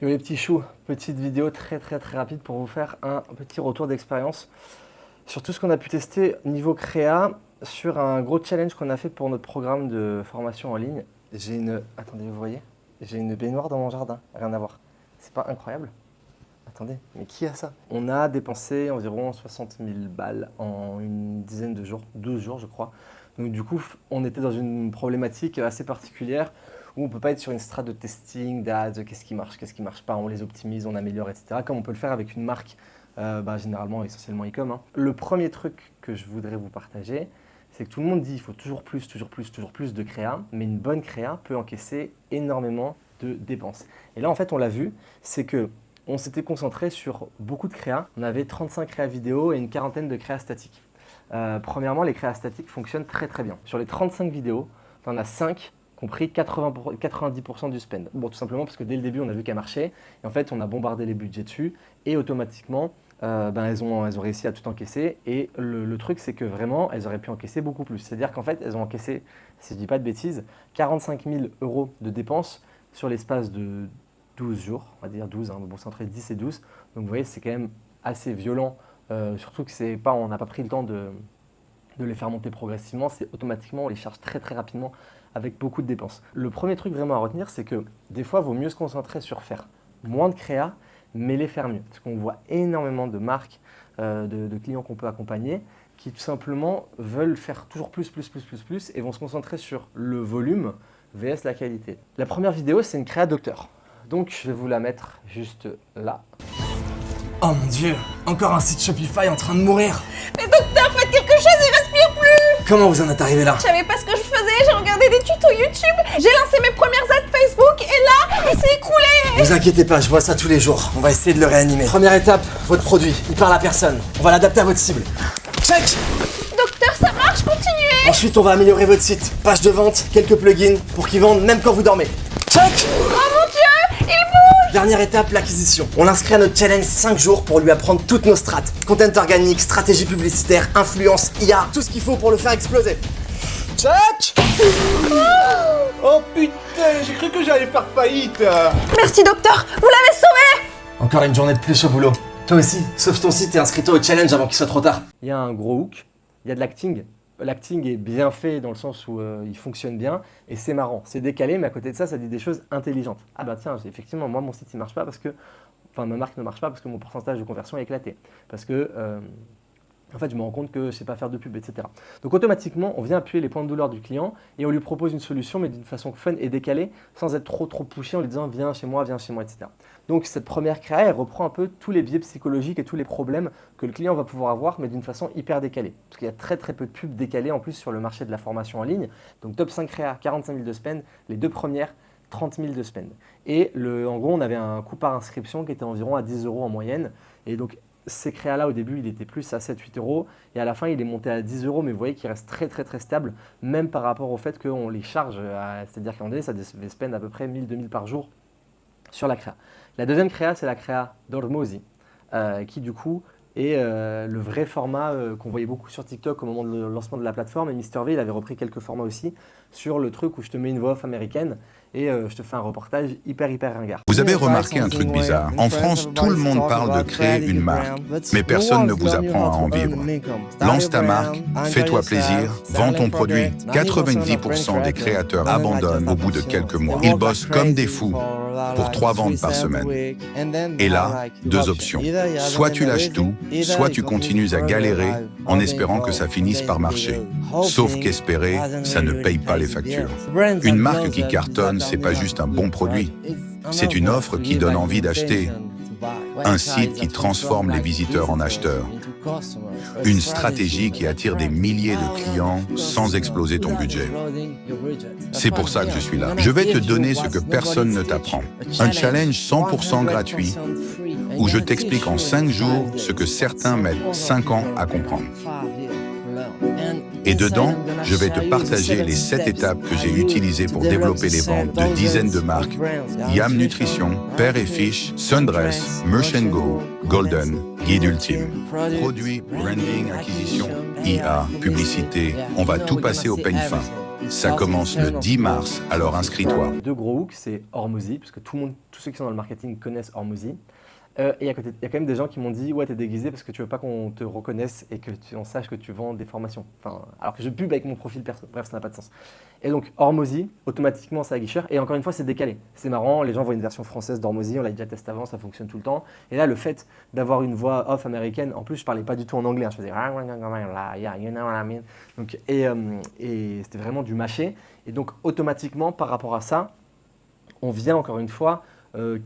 Yo les petits choux, petite vidéo très rapide pour vous faire un petit retour d'expérience sur tout ce qu'on a pu tester niveau créa sur un gros challenge qu'on a fait pour notre programme de formation en ligne. Attendez, vous voyez? J'ai une baignoire dans mon jardin, rien à voir. C'est pas incroyable? Attendez, mais qui a ça? On a dépensé environ 60 000 balles en une dizaine de jours, 12 jours je crois. Donc du coup, on était dans une problématique assez particulière où on ne peut pas être sur une strate de testing, d'ads, qu'est-ce qui marche pas, on les optimise, on améliore, etc. Comme on peut le faire avec une marque, généralement, essentiellement e-com. Hein. Le premier truc que je voudrais vous partager, c'est que tout le monde dit qu'il faut toujours plus de créa, mais une bonne créa peut encaisser énormément de dépenses. Et là, en fait, on l'a vu, c'est que on s'était concentré sur beaucoup de créa. On avait 35 créas vidéo et une quarantaine de créas statiques. Premièrement, les créas statiques fonctionnent très bien. Sur les 35 vidéos, on en a 5 compris 90% du spend. Bon, tout simplement parce que dès le début, on a vu qu'elle marchait. Et en fait, on a bombardé les budgets dessus. Et automatiquement, elles ont réussi à tout encaisser. Et le truc, c'est que vraiment, elles auraient pu encaisser beaucoup plus. C'est-à-dire qu'en fait, elles ont encaissé, si je ne dis pas de bêtises, 45 000 € de dépenses sur l'espace de 12 jours. On va dire 12, hein, bon, c'est entre 10 et 12. Donc vous voyez, c'est quand même assez violent. Surtout que on n'a pas pris le temps de les faire monter progressivement. C'est automatiquement, on les charge très rapidement avec beaucoup de dépenses. Le premier truc vraiment à retenir, c'est que des fois, il vaut mieux se concentrer sur faire moins de créa, mais les faire mieux. Parce qu'on voit énormément de marques, de clients qu'on peut accompagner, qui tout simplement veulent faire toujours plus et vont se concentrer sur le volume vs la qualité. La première vidéo, c'est une créa docteur. Donc, je vais vous la mettre juste là. Oh mon dieu, encore un site Shopify en train de mourir. Mais docteur, faites quelque chose, il respire plus. Comment vous en êtes arrivé là? Je savais pas ce que je faisais, j'ai regardé des tutos YouTube, j'ai lancé mes premières ads Facebook et là, il s'est écroulé. Vous inquiétez pas, je vois ça tous les jours. On va essayer de le réanimer. Première étape, votre produit. Il parle à personne. On va l'adapter à votre cible. Check. Docteur, ça marche, continuez. Ensuite, on va améliorer votre site. Page de vente, quelques plugins pour qu'ils vendent même quand vous dormez. Check. Oh mon dieu, il bouge. Dernière étape, l'acquisition. On l'inscrit à notre challenge 5 jours pour lui apprendre toutes nos strates. Content organique, stratégie publicitaire, influence, IA, tout ce qu'il faut pour le faire exploser. Check. Oh putain, j'ai cru que j'allais faire faillite. Merci docteur, vous l'avez sauvé. Encore une journée de plus au boulot. Toi aussi, sauve ton site et inscris-toi au challenge avant qu'il soit trop tard. Il y a un gros hook, il y a de l'acting. L'acting est bien fait dans le sens où il fonctionne bien et c'est marrant. C'est décalé, mais à côté de ça, ça dit des choses intelligentes. Ah bah tiens, effectivement, moi mon site il marche pas parce que, enfin ma marque ne marche pas parce que mon pourcentage de conversion est éclaté. Parce que, en fait, je me rends compte que je sais pas faire de pub, etc. Donc automatiquement, on vient appuyer les points de douleur du client et on lui propose une solution, mais d'une façon fun et décalée, sans être trop poussé en lui disant viens chez moi, etc. Donc cette première créa, elle reprend un peu tous les biais psychologiques et tous les problèmes que le client va pouvoir avoir, mais d'une façon hyper décalée. Parce qu'il y a très peu de pubs décalées en plus sur le marché de la formation en ligne. Donc top 5 créa, 45 000 de spend, les deux premières, 30 000 de spend. Et en gros, on avait un coût par inscription qui était environ à 10 € en moyenne. Et donc ces créas-là, au début, il était plus à 7-8 € et à la fin, il est monté à 10 €, mais vous voyez qu'il reste très stable, même par rapport au fait qu'on les charge, c'est-à-dire qu'à un moment donné, ça devait spend à peu près 1000-2000 par jour sur la créa. La deuxième créa, c'est la créa d'Ormozy, qui du coup est le vrai format qu'on voyait beaucoup sur TikTok au moment du lancement de la plateforme, et MrV, il avait repris quelques formats aussi sur le truc où je te mets une voix off américaine et je te fais un reportage hyper ringard. Vous avez remarqué un truc bizarre. En France, tout le monde parle de créer une marque, mais personne ne vous apprend à en vivre. Lance ta marque, fais-toi plaisir, vends ton produit. 90% des créateurs abandonnent au bout de quelques mois. Ils bossent comme des fous pour 3 ventes par semaine. Et là, 2 options. Soit tu lâches tout, soit tu continues à galérer en espérant que ça finisse par marcher. Sauf qu'espérer, ça ne paye pas les factures. Une marque qui cartonne, c'est pas juste un bon produit. C'est une offre qui donne envie d'acheter. Un site qui transforme les visiteurs en acheteurs. Une stratégie qui attire des milliers de clients sans exploser ton budget. C'est pour ça que je suis là. Je vais te donner ce que personne ne t'apprend. Un challenge 100% gratuit où je t'explique en 5 jours ce que certains mettent 5 ans à comprendre. Et dedans, je vais te partager les 7 étapes que j'ai utilisées pour développer les ventes de dizaines de marques: Yam Nutrition, Père et Fiche, Sundress, Merch & Go, Golden, Guide Ultime. Produits, branding, acquisition, IA, publicité, on va tout passer au peigne fin. Ça commence le 10 mars, alors inscris-toi. Deux gros hooks, c'est Hormozy, parce que tous ceux qui sont dans le marketing connaissent Hormozy. Et à côté, il y a quand même des gens qui m'ont dit « Ouais, t'es déguisé parce que tu veux pas qu'on te reconnaisse et on sache que tu vends des formations. » Enfin, alors que je pub avec mon profil perso. Bref, ça n'a pas de sens. Et donc, Hormozy, automatiquement, ça aguicheur. Et encore une fois, c'est décalé. C'est marrant, les gens voient une version française d'Hormozy, on l'a déjà testé avant, ça fonctionne tout le temps. Et là, le fait d'avoir une voix off américaine, en plus, je parlais pas du tout en anglais. Hein, je faisais « yeah, you know what I mean ?» Donc, et c'était vraiment du mâché. Et donc, automatiquement, par rapport à ça, on vient encore une fois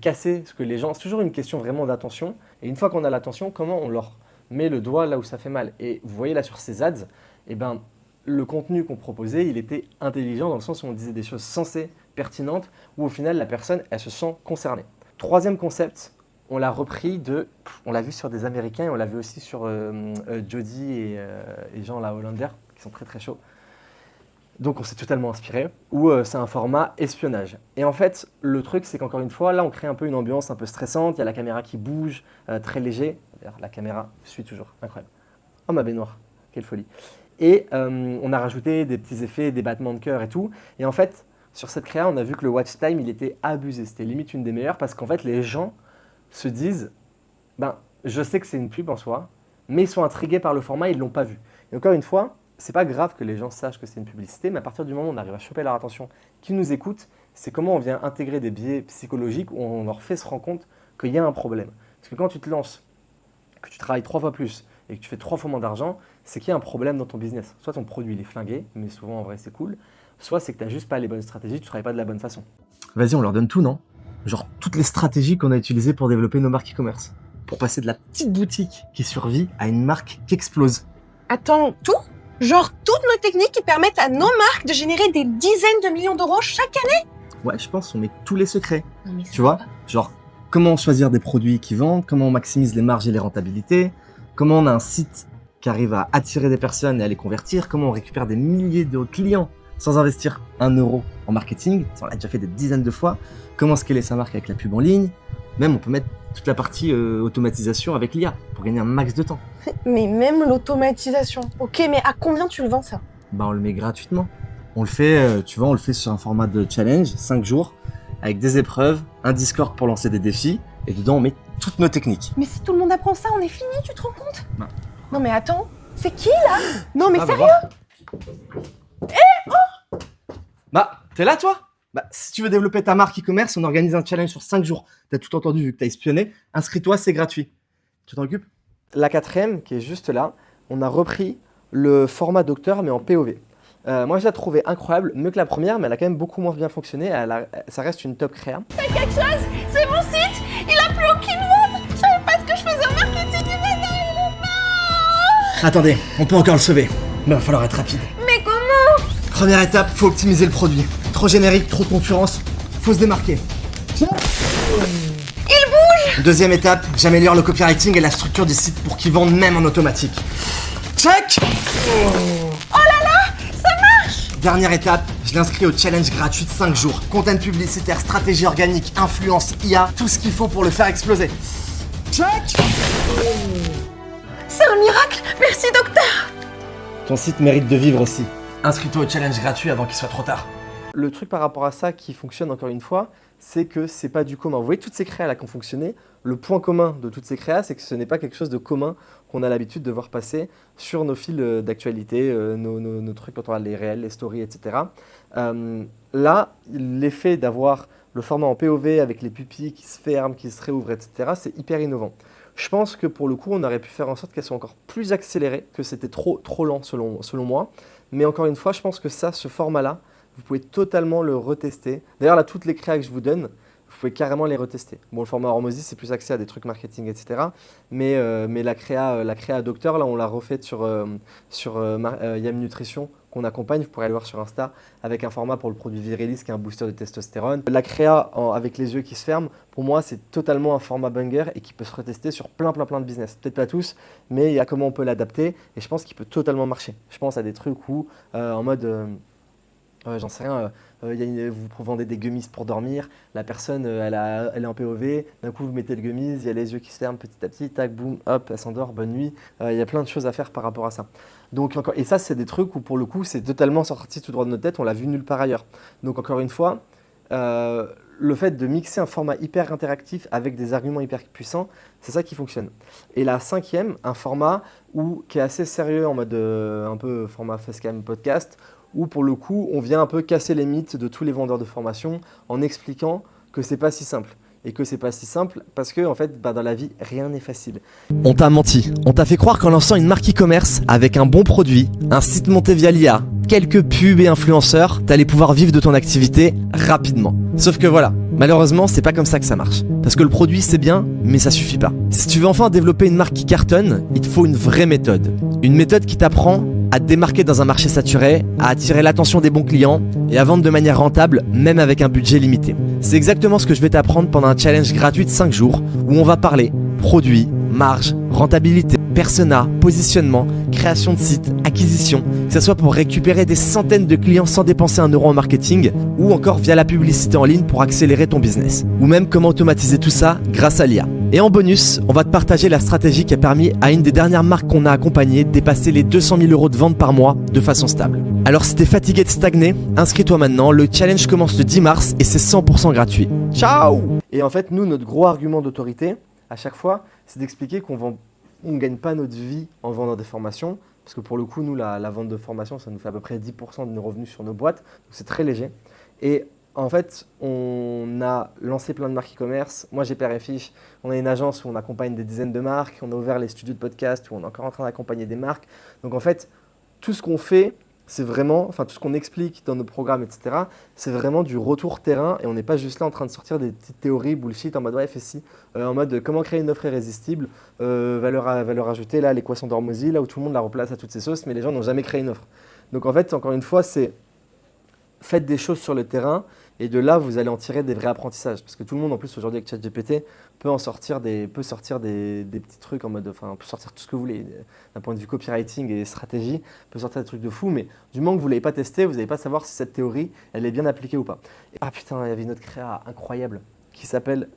casser ce que les gens... C'est toujours une question vraiment d'attention. Et une fois qu'on a l'attention, comment on leur met le doigt là où ça fait mal? Et vous voyez là sur ces ads, eh ben, le contenu qu'on proposait, il était intelligent dans le sens où on disait des choses sensées, pertinentes, où au final la personne, elle se sent concernée. Troisième concept, on l'a repris on l'a vu sur des Américains et on l'a vu aussi sur Jody et Jean la Hollander, qui sont très très chauds. Donc on s'est totalement inspiré, où c'est un format espionnage. Et en fait, le truc, c'est qu'encore une fois, là, on crée un peu une ambiance un peu stressante, il y a la caméra qui bouge, très léger. D'ailleurs, la caméra suit toujours, incroyable. Oh, ma baignoire, quelle folie. Et on a rajouté des petits effets, des battements de cœur et tout. Et en fait, sur cette créa, on a vu que le watch time, il était abusé. C'était limite une des meilleures parce qu'en fait, les gens se disent, ben, je sais que c'est une pub en soi, mais ils sont intrigués par le format, ils ne l'ont pas vu. Et encore une fois, c'est pas grave que les gens sachent que c'est une publicité, mais à partir du moment où on arrive à choper leur attention, qu'ils nous écoutent, c'est comment on vient intégrer des biais psychologiques où on leur fait se rendre compte qu'il y a un problème. Parce que quand tu te lances, que tu travailles 3 fois plus et que tu fais 3 fois moins d'argent, c'est qu'il y a un problème dans ton business. Soit ton produit il est flingué, mais souvent en vrai c'est cool, soit c'est que tu n'as juste pas les bonnes stratégies, tu ne travailles pas de la bonne façon. Vas-y, on leur donne tout, non? Genre toutes les stratégies qu'on a utilisées pour développer nos marques e-commerce. Pour passer de la petite boutique qui survit à une marque qui explose. Attends, tout? Genre toutes nos techniques qui permettent à nos marques de générer des dizaines de millions d'euros chaque année? Ouais, je pense qu'on met tous les secrets. Non, mais Tu vois? Genre, comment choisir des produits qui vendent, comment on maximise les marges et les rentabilités, comment on a un site qui arrive à attirer des personnes et à les convertir, comment on récupère des milliers de clients sans investir 1 euro en marketing, ça on l'a déjà fait des dizaines de fois, comment scaler sa marque avec la pub en ligne, même on peut mettre toute la partie automatisation avec l'IA pour gagner un max de temps. Mais même l'automatisation. Ok, mais à combien tu le vends ça? Bah on le met gratuitement. On le fait, tu vois, on le fait sur un format de challenge, 5 jours, avec des épreuves, un Discord pour lancer des défis, et dedans on met toutes nos techniques. Mais si tout le monde apprend ça, on est fini, tu te rends compte? Non. Non mais attends, c'est qui là? Non mais Ah, va sérieux? voir. Bah, t'es là toi? Bah, si tu veux développer ta marque e-commerce, on organise un challenge sur 5 jours. T'as tout entendu vu que t'as espionné. Inscris-toi, c'est gratuit. Tu t'en occupes? La quatrième, qui est juste là, on a repris le format docteur, mais en POV. Moi, je l'ai trouvé incroyable, mieux que la première, mais elle a quand même beaucoup moins bien fonctionné. Ça reste une top créa. Quelque chose? C'est mon site? Il a plus aucune vente? Je savais pas ce que je faisais en marketing. Attendez, on peut encore le sauver. Mais va falloir être rapide. Mais comment? Première étape, faut optimiser le produit. Trop générique, trop de concurrence, faut se démarquer. Il bouge! Deuxième étape, j'améliore le copywriting et la structure du site pour qu'il vende même en automatique. Check! Oh là là! Ça marche! Dernière étape, je l'inscris au challenge gratuit de 5 jours. Content publicitaire, stratégie organique, influence, IA, tout ce qu'il faut pour le faire exploser. Check! C'est un miracle! Merci docteur! Ton site mérite de vivre aussi. Inscris-toi au challenge gratuit avant qu'il soit trop tard. Le truc par rapport à ça qui fonctionne encore une fois, c'est que c'est pas du commun. Vous voyez toutes ces créas là qui ont fonctionné, le point commun de toutes ces créas, c'est que ce n'est pas quelque chose de commun qu'on a l'habitude de voir passer sur nos fils d'actualité, nos trucs quand on regarde les réels, les stories, etc. Là, l'effet d'avoir le format en POV avec les pupilles qui se ferment, qui se réouvrent, etc., c'est hyper innovant. Je pense que pour le coup, on aurait pu faire en sorte qu'elles soient encore plus accélérées, que c'était trop lent selon moi. Mais encore une fois, je pense que ce format-là, vous pouvez totalement le retester. D'ailleurs, là, toutes les créas que je vous donne, vous pouvez carrément les retester. Bon, le format Hormozy, c'est plus accès à des trucs marketing, etc. Mais la créa docteur, là, on l'a refaite sur Yam Nutrition, qu'on accompagne. Vous pourrez aller voir sur Insta, avec un format pour le produit Virilis, qui est un booster de testostérone. La créa avec les yeux qui se ferment, pour moi, c'est totalement un format banger et qui peut se retester sur plein de business. Peut-être pas tous, mais il y a comment on peut l'adapter. Et je pense qu'il peut totalement marcher. Je pense à des trucs où, en mode... j'en sais rien, vous vendez des gummies pour dormir, la personne elle est en POV, d'un coup vous mettez le gummies, il y a les yeux qui se ferment petit à petit, tac, boum, hop, elle s'endort, bonne nuit. Il y a plein de choses à faire par rapport à ça. Donc, et ça, c'est des trucs où pour le coup, c'est totalement sorti tout droit de notre tête, on l'a vu nulle part ailleurs. Donc encore une fois, le fait de mixer un format hyper interactif avec des arguments hyper puissants, c'est ça qui fonctionne. Et la cinquième, un format qui est assez sérieux en mode un peu format facecam podcast, où pour le coup, on vient un peu casser les mythes de tous les vendeurs de formation en expliquant que c'est pas si simple. Et que c'est pas si simple parce que en fait, dans la vie, rien n'est facile. On t'a menti, on t'a fait croire qu'en lançant une marque e-commerce avec un bon produit, un site monté via l'IA, quelques pubs et influenceurs, t'allais pouvoir vivre de ton activité rapidement. Sauf que voilà, malheureusement, c'est pas comme ça que ça marche. Parce que le produit, c'est bien, mais ça suffit pas. Si tu veux enfin développer une marque qui cartonne, il te faut une vraie méthode. Une méthode qui t'apprend à te démarquer dans un marché saturé, à attirer l'attention des bons clients et à vendre de manière rentable, même avec un budget limité. C'est exactement ce que je vais t'apprendre pendant un challenge gratuit de 5 jours où on va parler produits, marge, rentabilité, persona, positionnement, création de site, acquisition, que ce soit pour récupérer des centaines de clients sans dépenser 1 euro en marketing ou encore via la publicité en ligne pour accélérer ton business. Ou même comment automatiser tout ça grâce à l'IA. Et en bonus, on va te partager la stratégie qui a permis à une des dernières marques qu'on a accompagnées de dépasser les 200 000 € de vente par mois de façon stable. Alors si t'es fatigué de stagner, inscris-toi maintenant, le challenge commence le 10 mars et c'est 100% gratuit. Ciao! Et en fait, nous, notre gros argument d'autorité, à chaque fois, c'est d'expliquer qu'on ne gagne pas notre vie en vendant des formations. Parce que pour le coup, nous, la vente de formation, ça nous fait à peu près 10% de nos revenus sur nos boîtes. Donc c'est très léger. Et en fait, on a lancé plein de marques e-commerce. Moi, j'ai Père et Fiche. On a une agence où on accompagne des dizaines de marques. On a ouvert les studios de podcast où on est encore en train d'accompagner des marques. Donc en fait, tout ce qu'on fait, c'est vraiment, enfin tout ce qu'on explique dans nos programmes, etc., c'est vraiment du retour terrain et on n'est pas juste là en train de sortir des petites théories bullshit en mode ouais, FSI, en mode comment créer une offre irrésistible, valeur ajoutée, là, l'équation d'Ormozy, là où tout le monde la replace à toutes ses sauces, mais les gens n'ont jamais créé une offre. Donc en fait, encore une fois, c'est faites des choses sur le terrain et de là, vous allez en tirer des vrais apprentissages. Parce que tout le monde, en plus, aujourd'hui, avec ChatGPT, peut sortir des petits trucs en mode, enfin, peut sortir tout ce que vous voulez. D'un point de vue copywriting et stratégie, peut sortir des trucs de fou, mais du moment que vous ne l'avez pas testé, vous n'allez pas savoir si cette théorie, elle est bien appliquée ou pas. Et, ah putain, il y avait une autre créa incroyable qui s'appelle,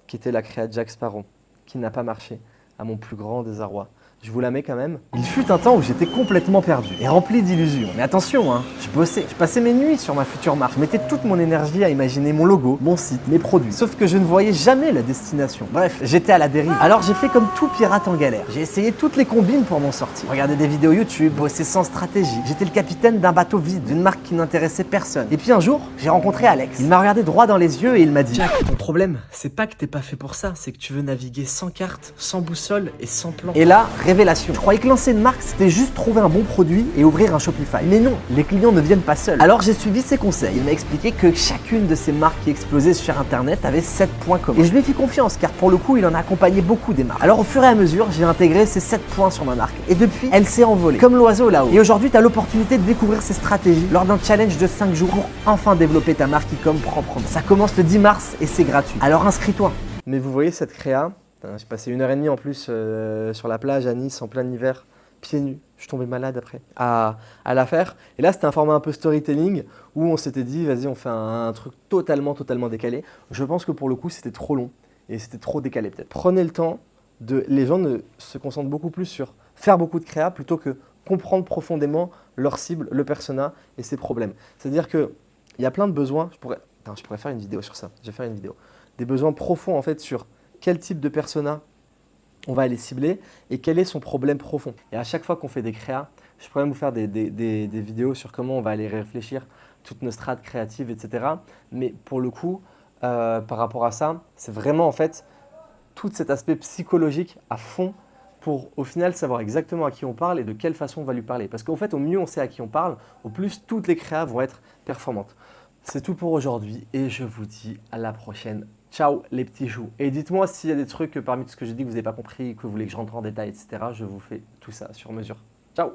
qui était la créa de Jack Sparrow, qui n'a pas marché, à mon plus grand désarroi. Je vous la mets quand même. Il fut un temps où j'étais complètement perdu et rempli d'illusions. Mais attention, je bossais. Je passais mes nuits sur ma future marque. Je mettais toute mon énergie à imaginer mon logo, mon site, mes produits. Sauf que je ne voyais jamais la destination. Bref, j'étais à la dérive. Alors j'ai fait comme tout pirate en galère. J'ai essayé toutes les combines pour m'en sortir. Regardé des vidéos YouTube, bossé sans stratégie. J'étais le capitaine d'un bateau vide, d'une marque qui n'intéressait personne. Et puis un jour, j'ai rencontré Alex. Il m'a regardé droit dans les yeux et il m'a dit: Jack, ton problème, c'est pas que t'es pas fait pour ça, c'est que tu veux naviguer sans carte, sans boussole et sans plan. Et là, révélation. Je croyais que lancer une marque, c'était juste trouver un bon produit et ouvrir un Shopify. Mais non, les clients ne viennent pas seuls. Alors j'ai suivi ses conseils. Il m'a expliqué que chacune de ces marques qui explosaient sur Internet avait 7 points communs. Et je lui ai fait confiance car pour le coup, il en a accompagné beaucoup des marques. Alors au fur et à mesure, j'ai intégré ces 7 points sur ma marque. Et depuis, elle s'est envolée, comme l'oiseau là-haut. Et aujourd'hui, tu as l'opportunité de découvrir ces stratégies lors d'un challenge de 5 jours pour enfin développer ta marque e-com proprement. Ça commence le 10 mars et c'est gratuit. Alors inscris-toi. Mais vous voyez cette créa, j'ai passé 1h30 en plus sur la plage à Nice en plein hiver, pieds nus. Je suis tombé malade après à la faire. Et là, c'était un format un peu storytelling où on s'était dit, vas-y, on fait un truc totalement décalé. Je pense que pour le coup, c'était trop long et c'était trop décalé peut-être. Prenez le temps les gens se concentrent beaucoup plus sur faire beaucoup de créa plutôt que comprendre profondément leur cible, le persona et ses problèmes. C'est-à-dire qu'il y a plein de besoins. Je pourrais faire une vidéo sur ça. Je vais faire une vidéo. Des besoins profonds en fait sur quel type de persona on va aller cibler et quel est son problème profond. Et à chaque fois qu'on fait des créas, je pourrais vous faire des vidéos sur comment on va aller réfléchir toutes nos strates créatives, etc. Mais pour le coup, par rapport à ça, c'est vraiment en fait tout cet aspect psychologique à fond pour au final savoir exactement à qui on parle et de quelle façon on va lui parler. Parce qu'en fait, au mieux on sait à qui on parle, au plus toutes les créas vont être performantes. C'est tout pour aujourd'hui et je vous dis à la prochaine. Ciao les petits choux. Et dites-moi s'il y a des trucs parmi tout ce que j'ai dit que vous n'avez pas compris, que vous voulez que je rentre en détail, etc. Je vous fais tout ça sur mesure. Ciao.